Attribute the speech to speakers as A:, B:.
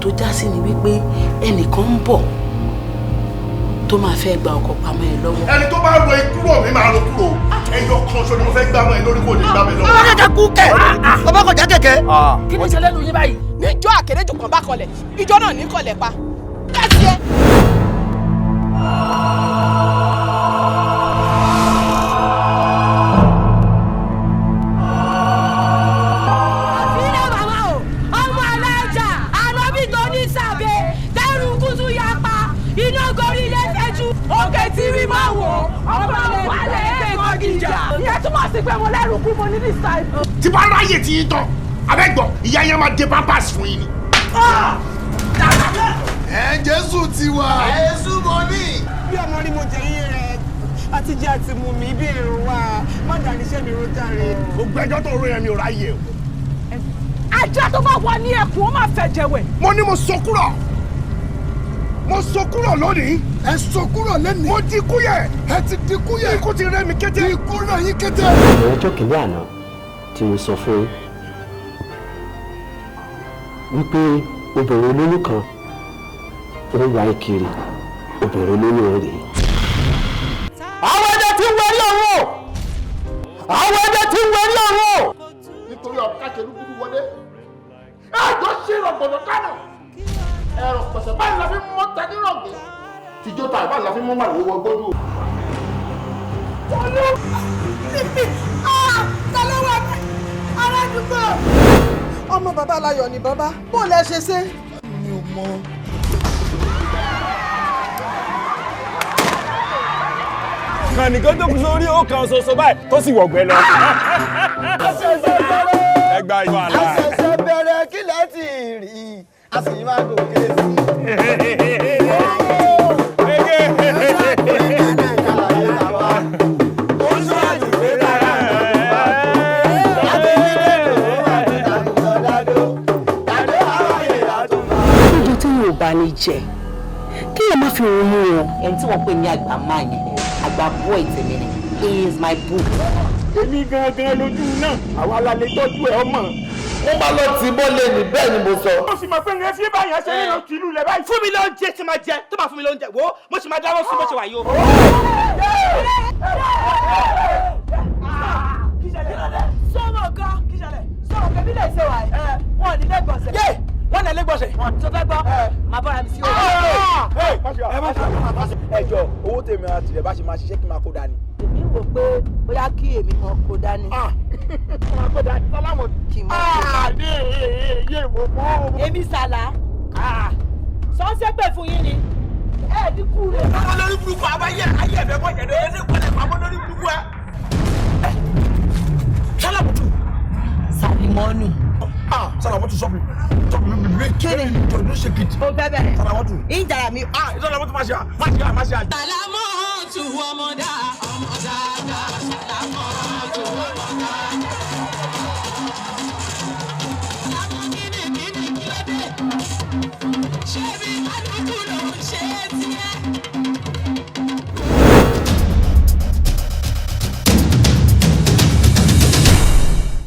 A: tó já sí ni wípé ẹnìkan ń bọ̀ tó máa fẹ́ gba ọkọ̀ pamọ́ ẹ lọ́wọ́.
B: ẹni tó bá ro ikúrò mi máa ro kúrò ẹyọ kan ṣo ni mo fẹ́ gbá mọ́ ẹ lórí kò ní gbá mi lọ́wọ́.
C: ọba kẹ̀kẹ́ kú kẹ̀ ọba kọjá kẹ̀kẹ́.
A: kí ni ìṣẹ̀lẹ̀ lù yín báyìí.
D: níjọ́ àkéréjò kan bá kọlẹ̀ ìjọ náà ní kọlẹ̀ pa káàsì ẹ. sí pé mo lẹ́rù kú mo ní this time.
B: tí bá ráyè tí yín tán abẹ́gbọ̀ ìyá yẹn máa dé pampers fún yín ni.
E: Jésù ti wà.
D: Jésù mo ní.
F: bí ọmọ rí mo jẹ yín rẹ àti jẹ àti mú mi bí èrò wa má dání iṣẹ́ mi rota rẹ.
B: gbogbo ẹjọ́ tó rò yẹn mi ò ráyè o.
D: ajá tó bá wà ní ẹkùn ó máa fẹ́ jẹwẹ.
B: mo ní mo sọ kúrò lónìí.
E: ẹ sọ kúrò lẹ́nu.
B: mo di kúyẹ̀.
E: ẹ ti di kúyẹ̀.
B: ikú ti rẹ́ mi kété.
E: ikú rẹ̀ yín kété.
G: ọjọ́ kìíní àná tí mo sọ fún wípé obìnrin olóyún kan ó wá kiri obìnrin olóyún rèé.
C: àwọn ẹ̀dẹ̀ tí ń wẹ̀rí ọ̀run àwọn ẹ̀dẹ̀ tí ń wẹ̀rí ọ̀run.
B: nítorí ọ̀ká kẹlú kúrú wọlé ẹjọ́ ṣe rọ̀gbọ̀dọ̀ kánà ẹ̀rọ pẹ̀sẹ̀ báyìí la fi mú tẹ́lí rọ̀gbìn tìjọ́ ta ìbáyìí la fi mú màlúù wọ gbọ́dọ̀.
F: olú tọ́lọ́wọ́ aládùúgbò. ọmọ bàbá aláyọ̀ ni bàbá bó lẹ ṣe ṣe.
E: mi ò mọ.
H: kan nìkan tó kù sórí ó kan ṣoṣo báyìí tó sì wọ̀gbẹ́ lọ. ẹgbà ìwà àlá.
F: àṣẹ̀ṣẹ̀ bẹ̀rẹ̀ kí lẹ ti rí a sì máa gòkè sí.
A: bá ní jẹ kí ẹ má fi òun mú wọn. ẹni tí wọ́n pè ní àgbà máa yẹn àgbà bọ́ ìtẹ̀mí ni he is my boo.
H: èmi gangan lójú náà àwa la lè tọ́jú ẹ̀ ọmọ.
C: mo máa lọ tì mọ́lẹ̀ ní bẹ́ẹ̀ ni mo sọ.
H: mo sì mọ̀ pé ní ẹfí báyẹn ṣe nínú tìlú lẹ̀ báyìí.
I: fún mi lóúnjẹ tí máa jẹ tó bá fún mi lóúnjẹ wo mo sì máa dáwọ́ sí bó ṣe wà yìí o.
D: sọ́mọ̀ gan sọ́mọ̀ kẹ́bí lè ṣe wà yìí wọ́n ní lẹ́gbọ̀nsẹ̀.
I: wọ́n lè lẹ́gbọ̀nsẹ̀.
D: tó fẹ́ gbọ́ máa bọ́ra mi sí òun.
F: ẹjọ owó tèmi àti rẹ bá ṣe máa ṣiṣẹ́ kí n máa kó dání.
D: èmi wò pé bóyá kí èmi kan kó dání.
F: máa kó dání sálámù.
D: kì í mọ̀ kó dání. èmi sàlá sọ́nsẹ́ pè fún yín ni ẹ̀ẹ́dínkù rẹ̀.
I: ọmọ lórí burúkú àbáyé ayé ẹ̀fẹ̀ bọ̀ jẹ̀dọ̀ ẹ̀ ṣe pẹ̀lẹ́ pàmò lórí burúkú ẹ̀. sálámùtù.
D: Sàlímọ́nù.
B: Sálámùtù sọ́ọ̀bù mi
D: kéde
B: tọ̀dún ṣe kìtì.
D: o fẹ́ bẹ̀rẹ̀.
B: Sálámùtù.
D: ìjàrá mi.
B: Sálámùtù máa ṣe à.
D: Sàlámọ́tù ọmọdá ọmọdá.